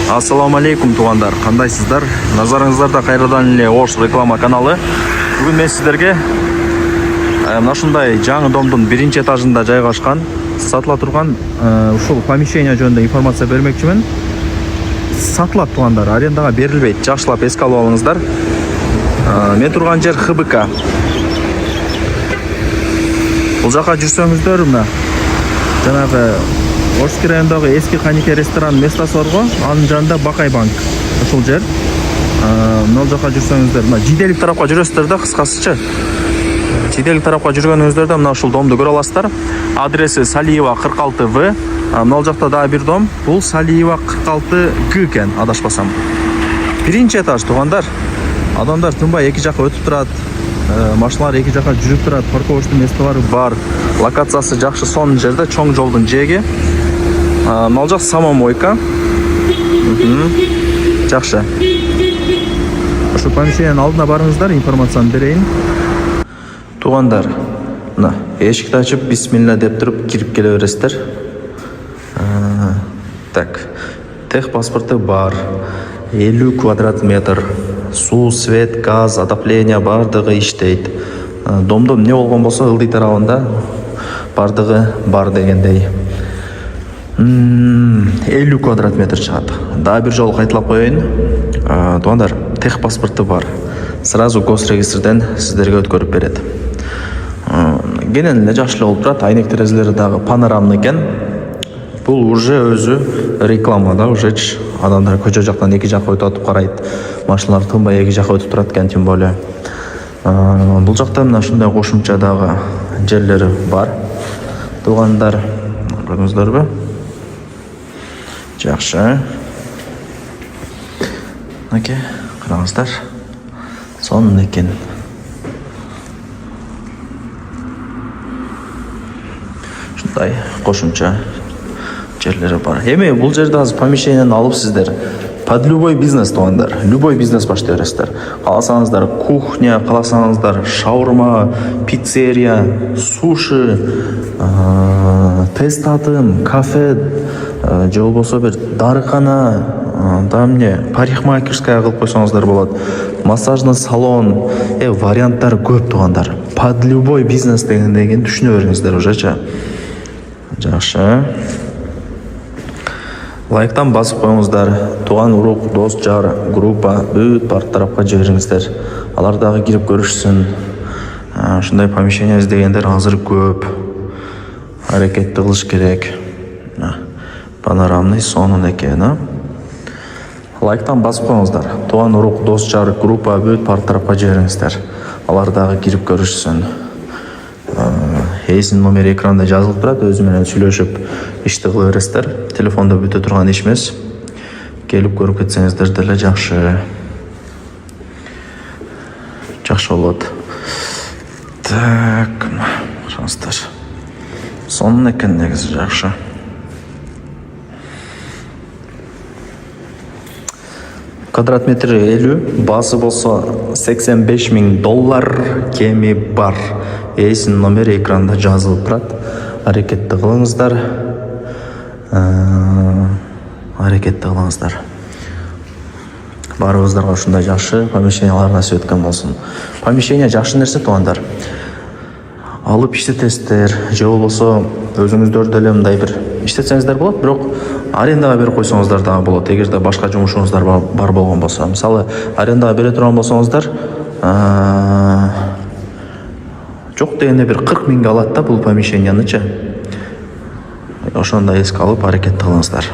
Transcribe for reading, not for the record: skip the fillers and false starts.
Ассаламу алейкум туғандар, қандайсыздар? Назарыңыздарда қайрадан эле Ош реклама каналы. Бүгін мен сіздерге нашындай жаңы домдың биринчи этажында жайгашкан сатыла турган ушул помещение жөнүндө информация бермекчимин. Сатылат туғандар, арендага берилбейт. Жакшылап эске алып алыңыздар. Мен турган жер ХБК. Бул жака жүрсөңүздөр, мына жанагы Орский райондагы эски Ханике ресторан местосы бар го, анын жанында Бакай банк. Ушул жер. Мына жака жүрсөңүздөр, мына Жиделик тарапка жүрөсүздөр да, кыскасыча. Жиделик тарапка жүргөнүңүздөрдө мына ушул домду көрө аласыздар. Адреси Салиева 46В. Мына жакта дагы бир дом. Бул Салиева 46Г экен, адашпасам. Биринчи этаж тугандар. Адамдар тынбай эки жака өтүп турат. Машиналар эки жака жүрүп турат, парковочный местолары бар. Локациясы жакшы, сонун жерде, чоң жолдун жээги. Мына жак самомойка. Жакшы. Ошо помещениянын алдына барыңыздар, информацияны берейин. Тугандар, мына эшикти ачып, бисмилла деп туруп кирип келе бересиздер. Так. Тех паспорты бар. 50 квадрат метр. Суу, свет, газ, отопление бардыгы иштейт. Домдо эмне болгон болсо ылдый тарабында бардыгы бар дегендей. 50 квадрат метр чыгат. Дагы бир жолу кайталап коеюн. Тугандар, тех паспорты бар. Сразу госрегистрден сиздерге өткөрүп берет. Кенен эле жакшы болуп турат. Айнек терезелери дагы панорамный экен. Бул уже өзү реклама да, уже адамдар көчө жактан эки жака өтүп карайт. Машиналар тынбай эки жака өтүп турат экен, тем более. Бул жакта мына ушундай кошумча дагы жерлери бар. Тугандар, көрдүңүздөрбү? Жакшы. Оке, караңыздар. Сонун экен. Ушундай кошумча жерлери бар. Эми бул жерде азыр помещениени алып сиздер под любой бизнес тугандар, любой бизнес баштай бересиздер. Кааласаңыздар кухня, кааласаңыздар шаурма, пиццерия, суши, тест татым, кафе, же болбосо бир дарыкана, да эмне, парикмахерская кылып койсоңуздар болот. Массажный салон, варианттар көп тугандар. Под любой бизнес дегенден түшүнө бериңиздер ужечи. Жакшы. Лайктан басып коюңуздар. Туган урук, дос, жар, группа, бүт бар тарапка жибериңиздер. Алар дагы кирип көрүшсүн. Ушундай помещение издегендер азыр көп. Аракетти кылыш керек. Панорамный сонун экен, Лайктан басып коюңуздар. Туган урук, дос, жар, группа, бүт бар тарапка жибериңиздер. Алар дагы кирип көрүшсүн. Эсин номери экранда жазылып турат, өзү менен сүйлөшүп ишти кыла бересиздер. Телефондо бүтө турган иш эмес. Келип көрүп кетсеңиздер деле жакшы. Жакшы болот. Так, караңыздар. Сонун экен негизи, жакшы. Квадрат метри 50, басы болсо $85,000 кеми бар. Эсин номери экранда жазылып турат. Аракетти кылыңыздар. Баарыбыздарга ушундай жакшы помещениялар насип эткөн болсун. Помещение жакшы нерсе тугандар. Алып иштетесиздер, же болбосо өзүңүздөр деле мындай бир иштетсеңиздер болот, бирок арендага берип койсоңуздар дагы болот. Эгерде башка жумушуңуздар бар болгон болсо, мисалы, арендага бере турган болсоңуздар, жок дегенде бир 40 миңге алат да бул помещениянычы. Ошондой эске алып аракет кылыңыздар.